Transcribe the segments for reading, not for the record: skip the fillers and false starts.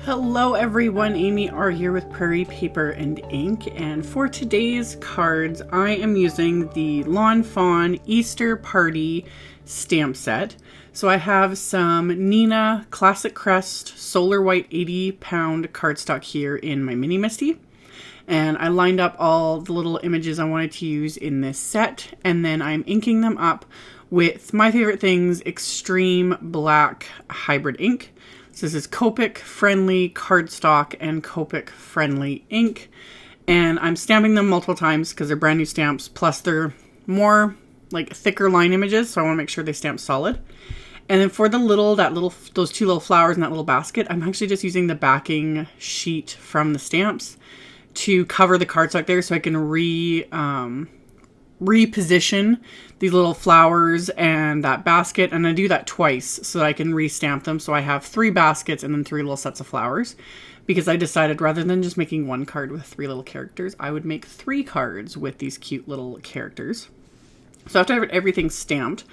Hello everyone, AmyR here with Prairie Paper and Ink, and for today's cards I am using the Lawn Fawn Easter Party stamp set. So I have some Neenah Classic Crest Solar White 80-pound cardstock here in my mini MISTI. And I lined up all the little images I wanted to use in this set, and then I'm inking them up with my favorite things, Extreme Black Hybrid ink. So this is Copic friendly cardstock and Copic friendly ink. And I'm stamping them multiple times because they're brand new stamps, plus they're more like thicker line images, so I want to make sure they stamp solid. And then for the those two little flowers in that little basket, I'm actually just using the backing sheet from the stamps to cover the cardstock there so I can reposition these little flowers and that basket, and I do that twice so that I can restamp them. So I have 3 baskets and then 3 little sets of flowers, because I decided rather than just making one card with 3 little characters, I would make 3 cards with these cute little characters. So after I have everything stamped,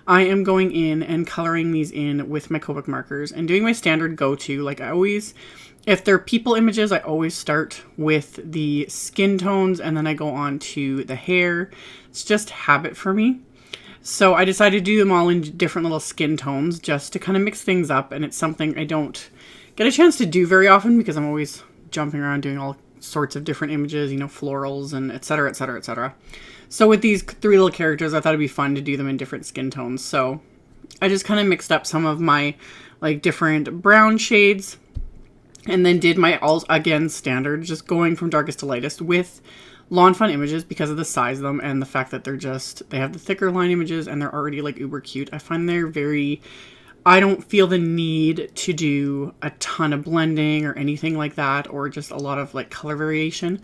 I am going in and coloring these in with my Copic markers and doing my standard go-to. Like I always, if they're people images, I always start with the skin tones and then I go on to the hair. It's just habit for me. So I decided to do them all in different little skin tones just to kind of mix things up. And it's something I don't get a chance to do very often because I'm always jumping around doing all sorts of different images, you know, florals and etc, etc, etc. So with these 3 little characters, I thought it'd be fun to do them in different skin tones. So I just kind of mixed up some of my like different brown shades and then did my all again standard, just going from darkest to lightest with Lawn Fawn images because of the size of them and the fact that they have the thicker line images and they're already like uber cute. I find I don't feel the need to do a ton of blending or anything like that, or just a lot of like color variation.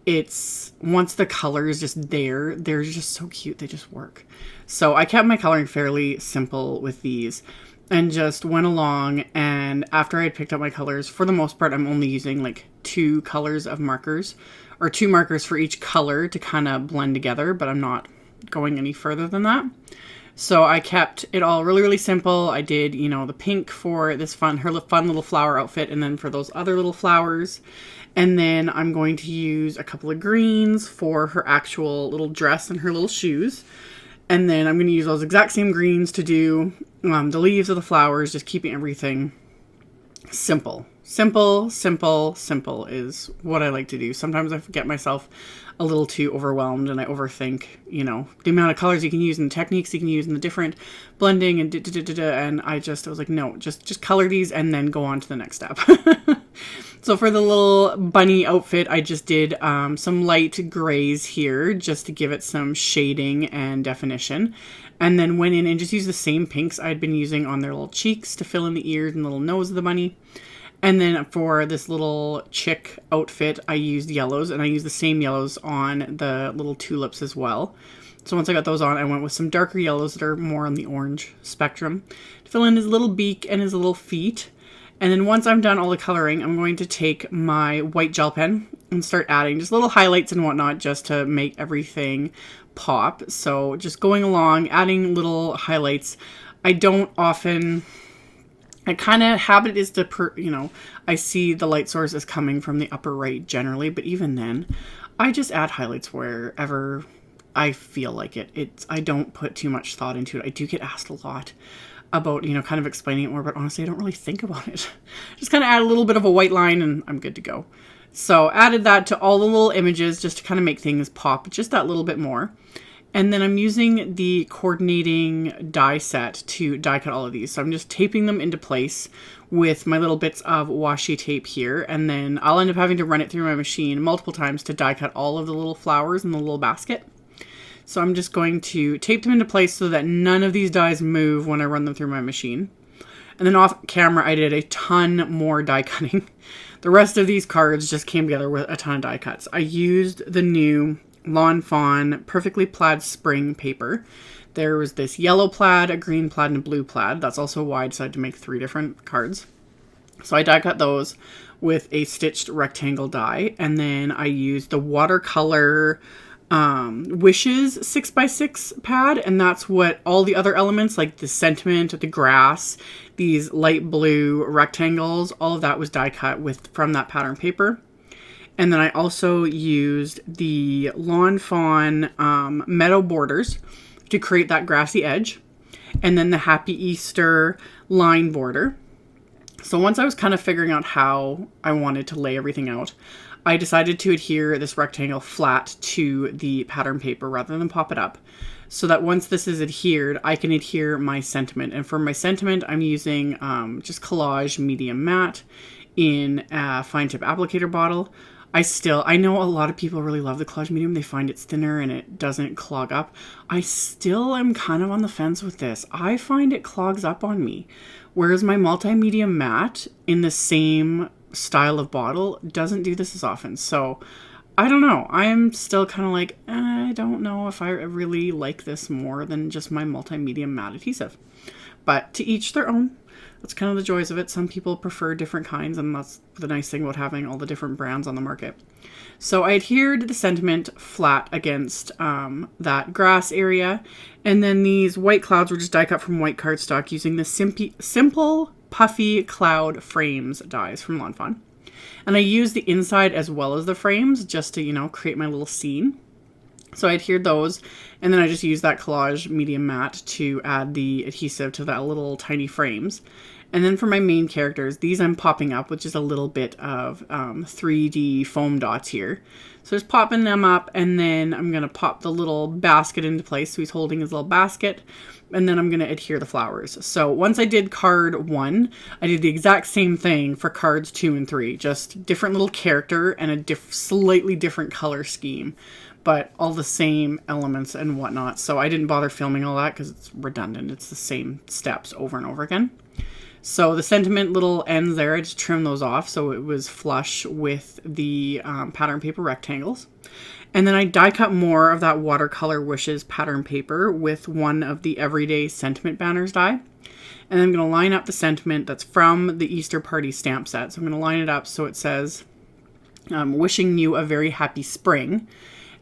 It's once the color is just there, they're just so cute. They just work. So I kept my coloring fairly simple with these and just went along. And after I had picked up my colors, for the most part, I'm only using like 2 colors of markers, or 2 markers for each color to kind of blend together, but I'm not going any further than that. So I kept it all really, really simple. I did, you know, the pink for this her fun little flower outfit, and then for those other little flowers. And then I'm going to use a couple of greens for her actual little dress and her little shoes. And then I'm going to use those exact same greens to do the leaves of the flowers, just keeping everything simple. Simple, simple, simple is what I like to do. Sometimes I get myself a little too overwhelmed and I overthink, you know, the amount of colors you can use and the techniques you can use and the different blending and and I was like, no, just color these and then go on to the next step. So for the little bunny outfit, I just did some light grays here just to give it some shading and definition. And then went in and just used the same pinks I'd been using on their little cheeks to fill in the ears and little nose of the bunny. And then for this little chick outfit, I used yellows, and I used the same yellows on the little tulips as well. So once I got those on, I went with some darker yellows that are more on the orange spectrum to fill in his little beak and his little feet. And then once I'm done all the coloring, I'm going to take my white gel pen and start adding just little highlights and whatnot just to make everything pop. So just going along, adding little highlights. I don't often... I kind of habit is to, I see the light source is coming from the upper right generally, but even then, I just add highlights wherever I feel like it. I don't put too much thought into it. I do get asked a lot about, kind of explaining it more, but honestly, I don't really think about it. Just kind of add a little bit of a white line and I'm good to go. So added that to all the little images just to kind of make things pop just that little bit more. And then I'm using the coordinating die set to die cut all of these. So I'm just taping them into place with my little bits of washi tape here. And then I'll end up having to run it through my machine multiple times to die cut all of the little flowers in the little basket. So I'm just going to tape them into place so that none of these dies move when I run them through my machine. And then off camera, I did a ton more die cutting. The rest of these cards just came together with a ton of die cuts. I used the new Lawn Fawn Perfectly Plaid Spring paper. There was this yellow plaid, a green plaid, and a blue plaid. That's also why I decided to make 3 different cards. So I die cut those with a stitched rectangle die, and then I used the watercolor Wishes 6x6 pad, and that's what all the other elements like the sentiment, the grass, these light blue rectangles, all of that was die cut from that pattern paper. And then I also used the Lawn Fawn meadow borders to create that grassy edge, and then the Happy Easter line border. So once I was kind of figuring out how I wanted to lay everything out, I decided to adhere this rectangle flat to the pattern paper rather than pop it up, so that once this is adhered, I can adhere my sentiment. And for my sentiment, I'm using just Collage medium matte in a fine tip applicator bottle. I know a lot of people really love the Collage medium. They find it's thinner and it doesn't clog up. I still am kind of on the fence with this. I find it clogs up on me. Whereas my multimedia matte in the same style of bottle doesn't do this as often. So I don't know. I'm still kind of like, I don't know if I really like this more than just my multimedia matte adhesive. But to each their own. That's kind of the joys of it. Some people prefer different kinds, and that's the nice thing about having all the different brands on the market. So I adhered the sentiment flat against that grass area, and then these white clouds were just die cut from white cardstock using the simple puffy cloud frames dies from Lawn Fawn. And I used the inside as well as the frames just to, you know, create my little scene. So I adhered those, and then I just used that Collage medium matte to add the adhesive to that little tiny frames. And then for my main characters, these I'm popping up with just a little bit of 3D foam dots here. So just popping them up, and then I'm going to pop the little basket into place. So he's holding his little basket, and then I'm going to adhere the flowers. So once I did card 1, I did the exact same thing for cards 2 and 3. Just different little character and a slightly different color scheme, but all the same elements and whatnot. So I didn't bother filming all that because it's redundant. It's the same steps over and over again. So the sentiment little ends there, I just trimmed those off so it was flush with the pattern paper rectangles. And then I die cut more of that watercolor wishes pattern paper with one of the everyday sentiment banners die. And I'm going to line up the sentiment that's from the Easter party stamp set. So I'm going to line it up so it says, wishing you a very happy spring.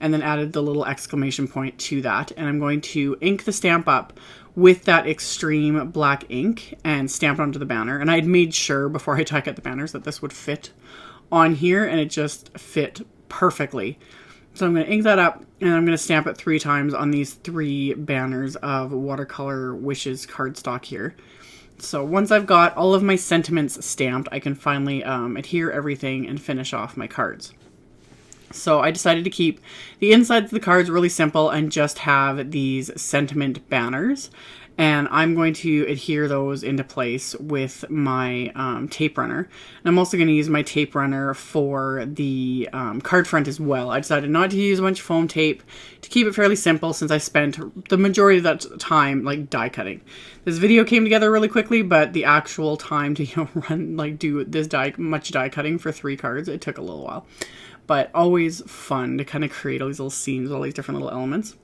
And then added the little exclamation point to that. And I'm going to ink the stamp up with that extreme black ink and stamp it onto the banner. And I'd made sure before I die cut the banners that this would fit on here, and it just fit perfectly. So I'm going to ink that up, and I'm going to stamp it 3 times on these 3 banners of watercolor wishes cardstock here. So once I've got all of my sentiments stamped, I can finally adhere everything and finish off my cards. So I decided to keep the insides of the cards really simple and just have these sentiment banners. And I'm going to adhere those into place with my tape runner. And I'm also going to use my tape runner for the card front as well. I decided not to use a bunch of foam tape to keep it fairly simple since I spent the majority of that time like die cutting. This video came together really quickly, but the actual time to do this much die cutting for 3 cards, it took a little while. But always fun to kind of create all these little scenes, all these different little elements.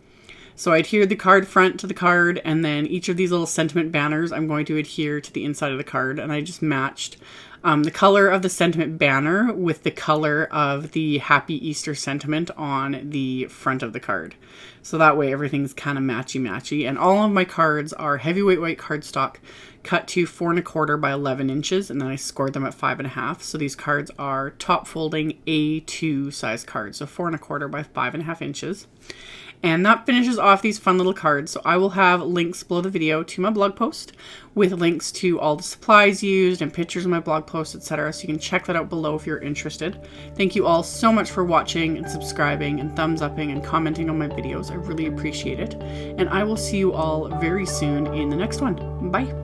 So I adhered the card front to the card, and then each of these little sentiment banners I'm going to adhere to the inside of the card, and I just matched the color of the sentiment banner with the color of the Happy Easter sentiment on the front of the card. So that way everything's kind of matchy-matchy, and all of my cards are heavyweight white cardstock cut to 4 1/4 by 11 inches, and then I scored them at 5 1/2. So these cards are top folding A2 size cards, so 4 1/4 by 5 1/2 inches. And that finishes off these fun little cards. So I will have links below the video to my blog post with links to all the supplies used and pictures of my blog post, etc. So you can check that out below if you're interested. Thank you all so much for watching and subscribing and thumbs upping and commenting on my videos. I really appreciate it. And I will see you all very soon in the next one. Bye.